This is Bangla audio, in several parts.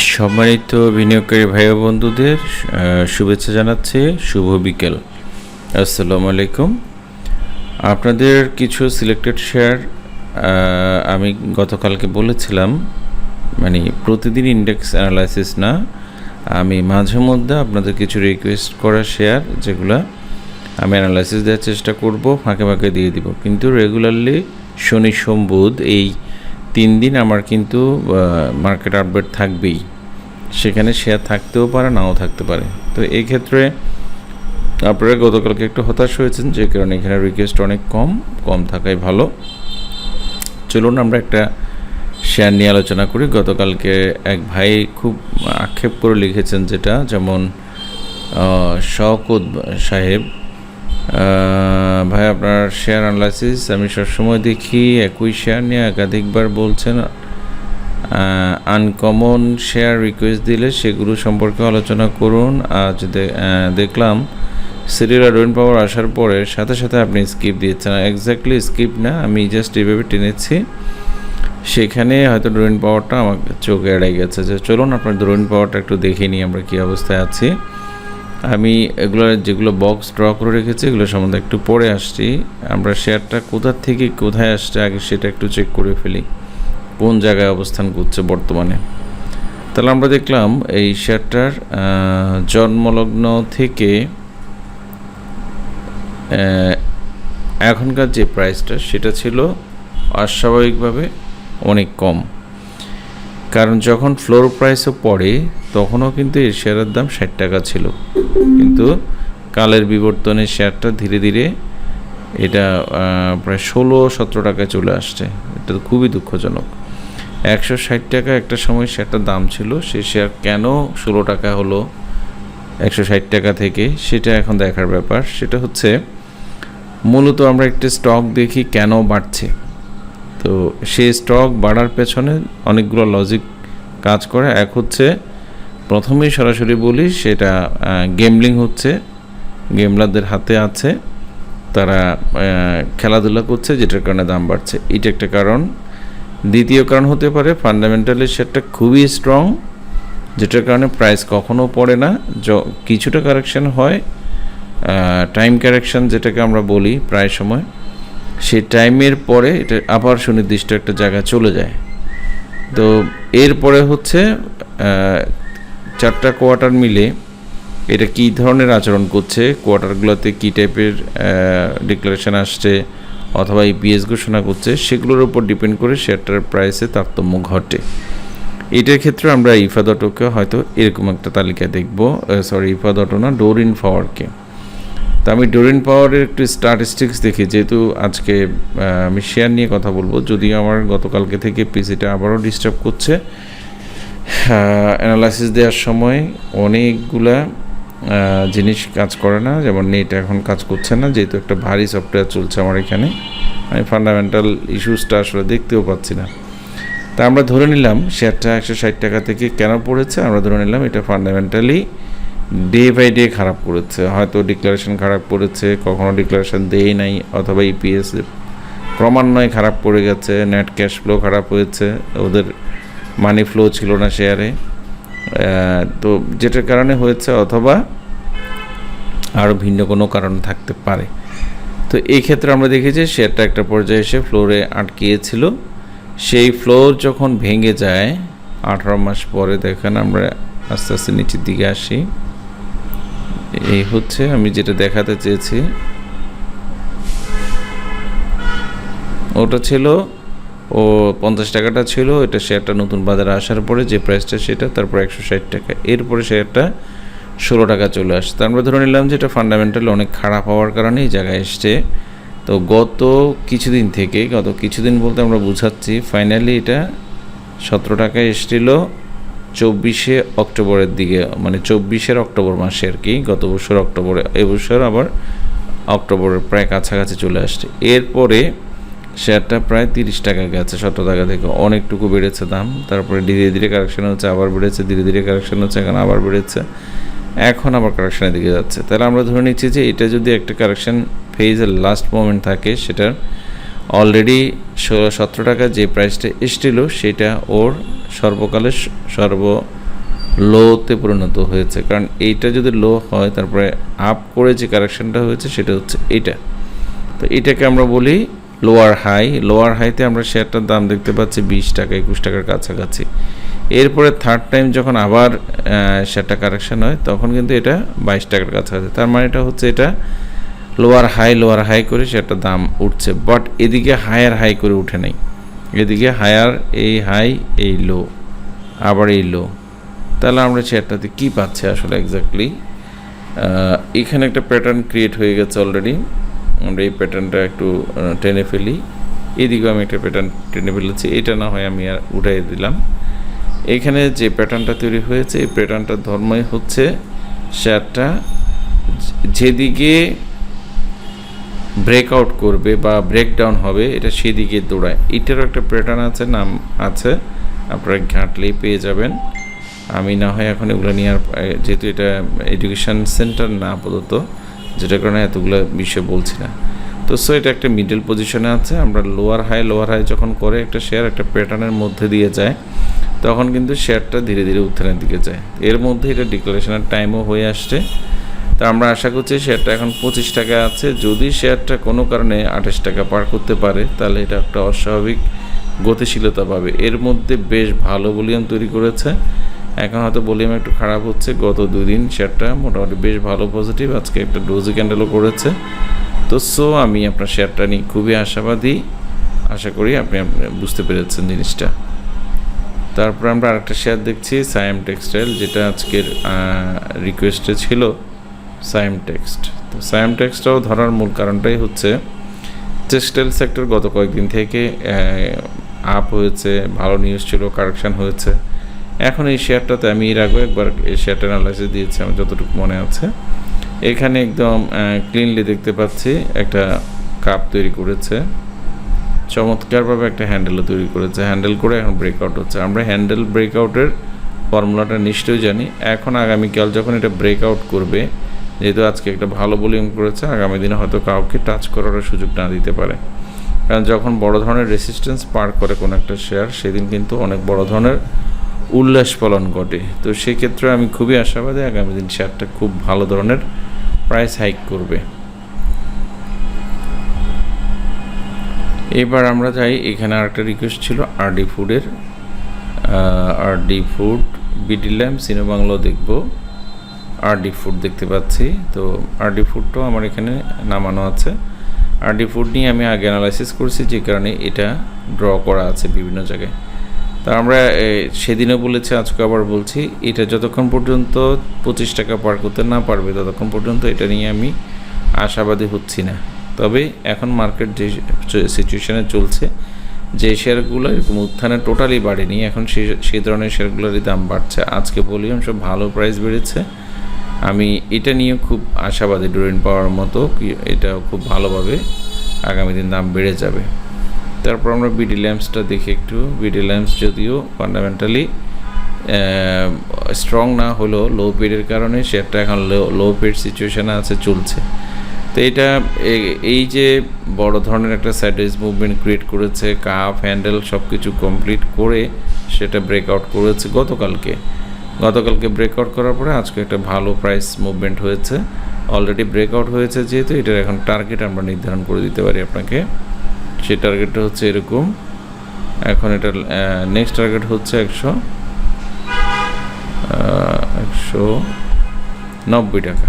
সম্মানিত বিনিয়োগকারী ভাই ও বন্ধুদের শুভেচ্ছা জানাচ্ছি। শুভ বিকেল, আসসালামু আলাইকুম। আপনাদের কিছু সিলেক্টেড শেয়ার আমি গতকালকে বলেছিলাম, মানে প্রতিদিন ইন্ডেক্স অ্যানালাইসিস না, আমি মাঝে মধ্যে আপনাদের কিছু রিকোয়েস্ট করা শেয়ার যেগুলো আমি অ্যানালাইসিস দেওয়ার চেষ্টা করব, ফাঁকে ফাঁকে দিয়ে দিব। কিন্তু রেগুলারলি শনি সোম বুধ এই 3 দিন আমার কিন্তু মার্কেট আপডেট থাকবেই, সেখানে শেয়ার থাকতেও পারে নাও থাকতে পারে। তো এই ক্ষেত্রে আপনারা গতকালকে একটু হতাশ হয়েছেন, যে কারণে এখানে রিকোয়েস্ট অনেক কম থাকাই ভালো। চলুন আমরা একটা শেয়ার নিয়ে আলোচনা করি। গতকালকে এক ভাই খুব আক্ষেপ করে লিখেছেন, যেটা যেমন শওকত সাহেব, ভাই আপনার শেয়ার অ্যানালাইসিস আমি সবসময় দেখি, একই শেয়ার নিয়ে একাধিকবার বলছেন, আনকমন শেয়ার রিকোয়েস্ট দিলে সেগুলো সম্পর্কে আলোচনা করুন। আজ দেখলাম সিরিয়াল রোয়েন পাওয়ার আসার পরে সাথে সাথে আপনি স্কিপ দিয়েছেন। এক্স্যাক্টলি স্কিপ না, আমি জাস্ট এইভাবে টেনেছি, সেখানে হয়তো ড্রোয়েন পাওয়ারটা আমার চোখে এড়াই গেছে। যে চলুন আপনার ড্রোয়েন পাওয়ারটা একটু দেখে নিই আমরা কী অবস্থায় আছি। আমি যেগুলো বক্স ড্র করে রেখেছি এগুলো সম্বন্ধে একটু পরে আসছি। আমরা শেয়ারটা কোথা থেকে কোথায় আসছে আগে সেটা একটু চেক করে ফেলি, কোন জায়গায় অবস্থান করছে বর্তমানে। তাহলে আমরা দেখলাম এই শেয়ারটার জন্মলগ্ন থেকে এখনকার যে প্রাইসটা সেটা ছিল অস্বাভাবিকভাবে অনেক কম, কারণ যখন ফ্লোর প্রাইসও পড়ে তখনও কিন্তু এই শেয়ারের দাম 60 টাকা ছিল, কিন্তু কালের বিবর্তনে শেয়ারটা ধীরে ধীরে এটা প্রায় 16-17 টাকায় চলে আসছে। এটা তো খুবই দুঃখজনক। 160 টাকা একটা সময় শেয়ারটার দাম ছিল, সেই শেয়ার কেন 16 টাকা হলো 160 টাকা থেকে, সেটা এখন দেখার ব্যাপার। সেটা হচ্ছে মূলত আমরা একটা স্টক দেখি কেন বাড়ছে, তো সেই স্টক বাড়ার পেছনে অনেকগুলো লজিক কাজ করে। এক হচ্ছে, প্রথমেই সরাসরি বলি, সেটা গেমলিং হচ্ছে, গেমলারদের হাতে আছে, তারা খেলাধুলা করছে, যেটার কারণে দাম বাড়ছে, এটা একটা কারণ। দ্বিতীয় কারণ হতে পারে ফান্ডামেন্টালি শেয়ারটা খুবই স্ট্রং, যেটার কারণে প্রাইস কখনো পড়ে না, কিছুটা কারেকশন হয়, টাইম কারেকশন যেটাকে আমরা বলি প্রায় সময়, সেই টাইমের পরে এটা আবার সুনির্দিষ্ট একটা জায়গায় চলে যায়। তো এরপরে হচ্ছে 4টা কোয়ার্টার মিলে এটা কী ধরনের আচরণ করছে, কোয়ার্টারগুলোতে কী টাইপের ডিক্লারেশন আসছে অথবা ইপিএস ঘোষণা করছে, সেগুলোর উপর ডিপেন্ড করে শেয়ারটার প্রাইসে তারতম্য ঘটে। এটার ক্ষেত্রে আমরা ইফাদটোকে হয়তো এরকম একটা তালিকা দেখব, ইফাদটো না, ডোরিন পাওয়ারকে। তো আমি ডোরিন পাওয়ারের একটু স্ট্যাটিস্টিক্স দেখি, যেহেতু আজকে আমি শেয়ার নিয়ে কথা বলবো, যদিও আমার গতকালকে থেকে পিসিটা আবারও ডিস্টার্ব করছে। অ্যানালাইসিস দেওয়ার সময় অনেকগুলা জিনিস কাজ করে না, যেমন নেট এখন কাজ করছে না, যেহেতু একটা ভারী সফটওয়্যার চলছে আমার এখানে, আমি ফান্ডামেন্টাল ইস্যুসটা আসলে দেখতেও পাচ্ছি না। তা আমরা ধরে নিলাম শেয়ারটা 160 টাকা থেকে কেন পড়েছে, আমরা ধরে নিলাম এটা ফান্ডামেন্টালি ডে বাই ডে খারাপ করেছে, হয়তো ডিক্লারেশন খারাপ করেছে, কখনো ডিক্লারেশন দেই নাই, অথবা ইপিএস ক্রমান্বয়ে খারাপ পড়ে গেছে, নেট ক্যাশ ফ্লো খারাপ হয়েছে, ওদের মানি ফ্লো ছিল না শেয়ারে, তো যেটার কারণে হয়েছে, অথবা আরও ভিন্ন কোনো কারণ থাকতে পারে। তো এই ক্ষেত্রে আমরা দেখেছি শেয়ারটা একটা পর্যায়ে এসে ফ্লোরে আটকিয়েছিল, সেই ফ্লোর যখন ভেঙে যায় 18 মাস পরে, দেখেন আমরা আস্তে আস্তে নিচের দিকে আসি, এই হচ্ছে আমি যেটা দেখাতে চেয়েছি। ওটা ছিল 50 টাকাটা ছিল, এটা শেয়ারটা নতুন বাজারে আসার পরে যে প্রাইসটা সেটা, তারপর 160 টাকা, এরপরে শেয়ারটা 16 টাকা চলে আসছে। তো আমরা ধরে নিলাম যে এটা ফান্ডামেন্টাল অনেক খারাপ হওয়ার কারণে এই জায়গায় এসছে। তো গত কিছুদিন বলতে আমরা বুঝাচ্ছি, ফাইনালি এটা 17 টাকায় এসেছিল 24শে অক্টোবরের দিকে, মানে 24শে অক্টোবর মাসে আর কি, গত বছর অক্টোবরে, এবছর আবার অক্টোবরের প্রায় কাছাকাছি চলে আসছে। এরপরে শেয়ারটা প্রায় 30 টাকা গেছে, 17 টাকা থেকে অনেকটুকু বেড়েছে দাম, তারপরে ধীরে ধীরে কারেকশন হচ্ছে, আবার বেড়েছে, ধীরে ধীরে কারেকশন হচ্ছে, এখন আবার বেড়েছে, এখন আবার কারেকশনের দিকে যাচ্ছে। তাহলে আমরা ধরে নিচ্ছি যে এটা যদি একটা কারেকশন ফেজের লাস্ট মোমেন্ট থাকে, সেটার অলরেডি 17 টাকা যে প্রাইসটা এসেছিল সেটা ওর সর্বকালের লোতে পরিণত হয়েছে, কারণ এইটা যদি লো হয় তারপরে আপ করে যে কারেকশনটা হয়েছে সেটা হচ্ছে এটা। তো এটাকে আমরা বলি লোয়ার হাই। লোয়ার হাইতে আমরা শেয়ারটার দাম দেখতে পাচ্ছি 20 টাকা 21 টাকার কাছাকাছি। এরপরে থার্ড টাইম যখন আবার শেয়ারটা কারেকশন হয় তখন কিন্তু এটা 22 টাকার কাছাকাছি। তার মানে এটা হচ্ছে এটা লোয়ার হাই করে শেয়ারটার দাম উঠছে, বাট এদিকে হায়ার হাই করে উঠে নাই। এদিকে হায়ার, এই হাই, এই লো, আবার এই লো। তাহলে আমরা শেয়ারটাতে কী পাচ্ছি আসলে এক্স্যাক্টলি? এখানে একটা প্যাটার্ন ক্রিয়েট হয়ে গেছে অলরেডি। আমরা এই প্যাটার্নটা একটু টেনে ফেলি। এদিকেও আমি একটা প্যাটার্ন টেনে ফেলেছি, এটা না হয় আমি আর উঠাই দিলাম। এখানে যে প্যাটার্নটা তৈরি হয়েছে এই প্যাটার্নটার ধর্মই হচ্ছে শেয়ারটা যেদিকে ব্রেকআউট করবে বা ব্রেকডাউন হবে এটা সেদিকে দৌড়ায়। এটারও একটা প্যাটার্ন আছে, নাম আছে, আপনারা ঘাঁটলেই পেয়ে যাবেন। আমি না হয় এখন এগুলো নিয়ে আর, যেহেতু এটা এডুকেশন সেন্টার না আপাতত, যেটার কারণে এতগুলো বিষয় বলছি না। তো সো এটা একটা মিডল পজিশনে আছে। আমরা লোয়ার হাই যখন করে একটা শেয়ার একটা প্যাটার্নের মধ্যে দিয়ে যায় তখন কিন্তু শেয়ারটা ধীরে ধীরে উত্থানের দিকে যায়। এর মধ্যে এটা ডিক্লারেশনের টাইমও হয়ে আসছে। তো আমরা আশা করছি শেয়ারটা এখন 25 টাকা আছে। যদি শেয়ারটা কোনো কারণে 28 টাকা পার করতে পারে তাহলে এটা একটা অস্বাভাবিক গতিশীলতা পাবে। এর মধ্যে বেশ ভালো ভলিউম তৈরি করেছে। এখন হয়তো ভলিউম একটু খারাপ হচ্ছে। গত 2 দিন শেয়ারটা মোটামুটি বেশ ভালো পজিটিভ, আজকে একটা ডোজি ক্যান্ডেলও করেছে। তো সো আমি আপনার শেয়ারটা নিয়ে খুবই আশাবাদী। আশা করি আপনি বুঝতে পেরেছেন জিনিসটা। তারপর আমরা আরেকটা শেয়ার দেখছি সাইম টেক্সটাইল, যেটা আজকের রিকোয়েস্টে ছিল সাইম টেক্সট। তো সাইম টেক্সটাও ধরার মূল কারণটাই হচ্ছে টেক্সটাইল সেক্টর গত কয়েকদিন থেকে আপ হয়েছে, ভালো নিউজ ছিল, কারেকশান হয়েছে। এখন এই শেয়ারটাতে আমি এর আগে একবার এই শেয়ারটা অ্যানালাইসিস দিয়েছি আমার যতটুকু মনে আছে। এখানে একদম ক্লিনলি দেখতে পাচ্ছি একটা কাপ তৈরি করেছে, চমৎকারভাবে একটা হ্যান্ডেলও তৈরি করেছে, হ্যান্ডেল করে এখন ব্রেকআউট হচ্ছে। আমরা হ্যান্ডেল ব্রেকআউটের ফর্মুলাটা নিশ্চয়ই জানি। এখন আগামীকাল যখন এটা ব্রেকআউট করবে, যেহেতু আজকে একটা ভালো ভলিউম করেছে, আগামী দিনে হয়তো কাউকে টাচ করার সুযোগ না দিতে পারে। কারণ যখন বড় ধরনের রেসিস্ট্যান্স পার করে কোনো একটা শেয়ার সেদিন কিন্তু অনেক বড় ধরনের উল্লাস ফলন ঘটে। তো সেক্ষেত্রে আমি খুবই আশাবাদী আগামী দিন শেয়ারটা খুব ভালো ধরনের প্রাইস হাইক করবে। এবার আমরা যাই, এখানে আরেকটা রিকোয়েস্ট ছিল আরডি ফুডের, আরডি ফুড, বিডি ল্যাম্প, সিনো বাংলাও দেখব। আরডি ফুড দেখতে পাচ্ছি, তো আরডি ফুডটাও আমার এখানে নামানো আছে। আরডি ফুড নিয়ে আমি আগে অ্যানালাইসিস করছি, যে কারণে এটা ড্র করা আছে বিভিন্ন জায়গায়। তা আমরা সেদিনও বলেছি, আজকে আবার বলছি, এটা যতক্ষণ পর্যন্ত 25 টাকা পার করতে না পারবে ততক্ষণ পর্যন্ত এটা নিয়ে আমি আশাবাদী হচ্ছি না। তবে এখন মার্কেট যে সিচুয়েশানে চলছে, যে শেয়ারগুলো এরকম উত্থানে টোটালি বাড়েনি, এখন সেই ধরনের শেয়ারগুলোরই দাম বাড়ছে। আজকে ভলিউম সব ভালো প্রাইস বেড়েছে। আমি এটা নিয়ে খুব আশাবাদী, ডোরেন পাওয়ার মতো এটা খুব ভালোভাবে আগামী দিন দাম বেড়ে যাবে। তারপর আমরা বিডি ল্যাম্পসটা দেখি একটু। বিডি ল্যাম্পস যদিও ফান্ডামেন্টালি স্ট্রং না হলেও লো পিরিয়ডের কারণে শেয়ারটা এখন লো পিরিয়ড সিচুয়েশানে আছে, চলছে। তো এটা এই যে বড় ধরনের একটা সাইডওয়েজ মুভমেন্ট ক্রিয়েট করেছে, কাপ হ্যান্ডেল সব কিছু কমপ্লিট করে সেটা ব্রেকআউট করেছে গতকালকে ব্রেকআউট করার পরে আজকে একটা ভালো প্রাইস মুভমেন্ট হয়েছে। অলরেডি ব্রেকআউট হয়েছে যেহেতু এটার এখন টার্গেট আমরা নির্ধারণ করে দিতে পারি আপনাকে। সেই টার্গেটটা হচ্ছে এরকম। এখন এটা নেক্সট টার্গেট হচ্ছে 190 টাকা,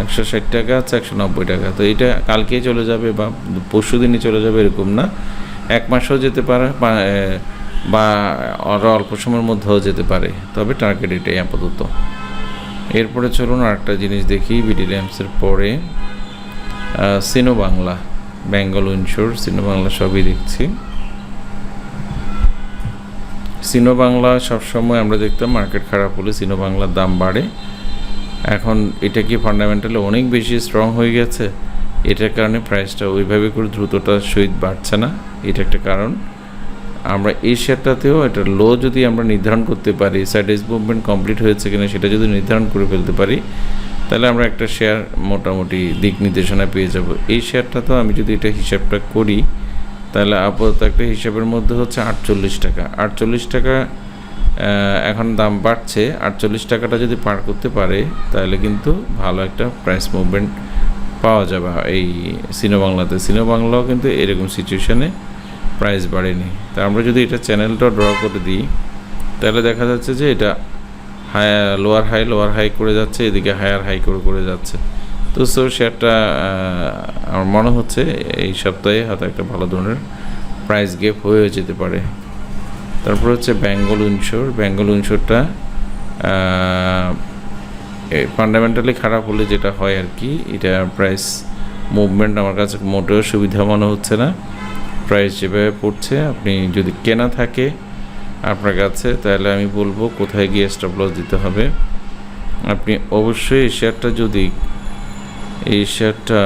160 টাকা আছে, 190 টাকা। তো এটা কালকেই চলে যাবে বা পরশু দিনই চলে যাবে এরকম না, 1 মাসও যেতে পারে বা আরও অল্প সময়ের মধ্যেও যেতে পারে। তবে টার্গেট এটাই আপাতত। এরপরে চলুন আরেকটা জিনিস দেখি বিডি ল্যাম্পসের পরে। সিনো বাংলা, বেঙ্গল ইনশোর, সিনো বাংলা সবই দেখছি। সিনো বাংলা সবসময় আমরা দেখতাম মার্কেট খারাপ হলে সিনো বাংলার দাম বাড়ে। এখন এটা কি ফান্ডামেন্টালি অনেক বেশি স্ট্রং হয়ে গেছে, এটার কারণে প্রাইসটা ওইভাবে করে দ্রুততার সহিত বাড়ছে না, এটা একটা কারণ। আমরা এই শেয়ারটাতেও এটা লো যদি আমরা নির্ধারণ করতে পারি, সাইডওয়েজ মুভমেন্ট কমপ্লিট হয়েছে কিনা সেটা যদি নির্ধারণ করে ফেলতে পারি, তাহলে আমরা একটা শেয়ার মোটামুটি দিক নির্দেশনা পেয়ে যাব। এই শেয়ারটা তো আমি যদি এটা হিসাবটা করি তাহলে আপাতত একটা হিসাবের মধ্যে হচ্ছে 48 টাকা। 48 টাকা এখন দাম বাড়ছে, 48 টাকাটা যদি পার করতে পারে তাহলে কিন্তু ভালো একটা প্রাইস মুভমেন্ট পাওয়া যাবে এই সিনো বাংলাতে। সিনো বাংলাও কিন্তু এরকম সিচুয়েশানে প্রাইস বাড়েনি। তা আমরা যদি এটা চ্যানেলটা ড্র করে দিই তাহলে দেখা যাচ্ছে যে এটা লোয়ার হাই করে যাচ্ছে, এদিকে হায়ার হাই করে যাচ্ছে। তো শেয়ারটা আমার মনে হচ্ছে এই সপ্তাহে হয়তো একটা ভালো ধরনের প্রাইস গ্যাপ হয়ে যেতে পারে। তারপর হচ্ছে বেঙ্গল ইনশোরটা ফান্ডামেন্টালি খারাপ হলে যেটা হয় আর কি, এটা প্রাইস মুভমেন্ট আমার কাছে মোটেও সুবিধা মনে হচ্ছে না। প্রাইস যেভাবে পড়ছে, আপনি যদি কেনা থাকে আপনার কাছে তাহলে আমি বলবো কোথায় গিয়ে স্টপ লস দিতে হবে। আপনি অবশ্যই এই শেয়ারটা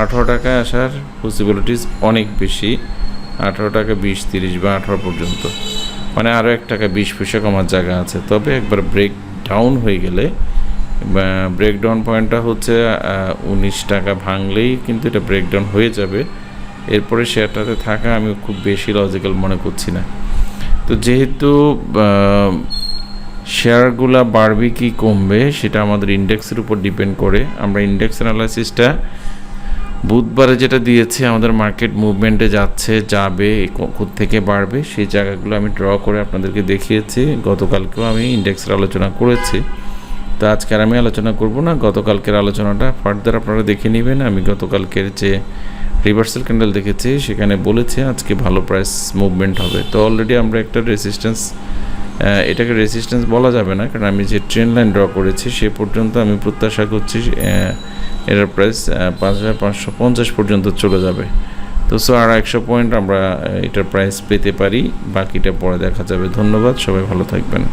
18 টাকায় আসার পসিবিলিটিস অনেক বেশি, 18 টাকা 20-30 বা 18 পর্যন্ত, মানে আরও 1 টাকা 20 পয়সা কমার জায়গা আছে। তবে একবার ব্রেক ডাউন হয়ে গেলে, ব্রেকডাউন পয়েন্টটা হচ্ছে 19 টাকা ভাঙলেই কিন্তু এটা ব্রেকডাউন হয়ে যাবে। এরপরে শেয়ারটাতে থাকা আমি খুব বেশি লজিক্যাল মনে করছি না। তো যেহেতু শেয়ারগুলা বাড়বে কি কমবে সেটা আমাদের ইন্ডেক্সের উপর ডিপেন্ড করে। আমরা ইন্ডেক্স অ্যানালাইসিসটা বুধবারে যেটা দিয়েছি, আমাদের মার্কেট মুভমেন্টে যাবে থেকে বাড়বে সেই জায়গাগুলো আমি ড্র করে আপনাদেরকে দেখিয়েছি। গতকালকেও আমি ইন্ডেক্সের আলোচনা করেছি, তো আজকে আর আমি আলোচনা করব না। গতকালকের আলোচনাটা ফার্দার আপনারা দেখে নেবেন। আমি গতকালকের যে রিভার্সাল ক্যান্ডেল দেখেছি সেখানে বলেছি আজকে ভালো প্রাইস মুভমেন্ট হবে। তো অলরেডি আমরা একটা এটাকে রেসিস্ট্যান্স বলা যাবে না, কারণ আমি যে ট্রেন্ড লাইন ড্র করেছি সে পর্যন্ত আমি প্রত্যাশা করছি এটার প্রাইস 5550 পর্যন্ত চলে যাবে। তো আর 100 পয়েন্ট আমরা এটার প্রাইস পেতে পারি, বাকিটা পরে দেখা যাবে। ধন্যবাদ, সবাই ভালো থাকবেন।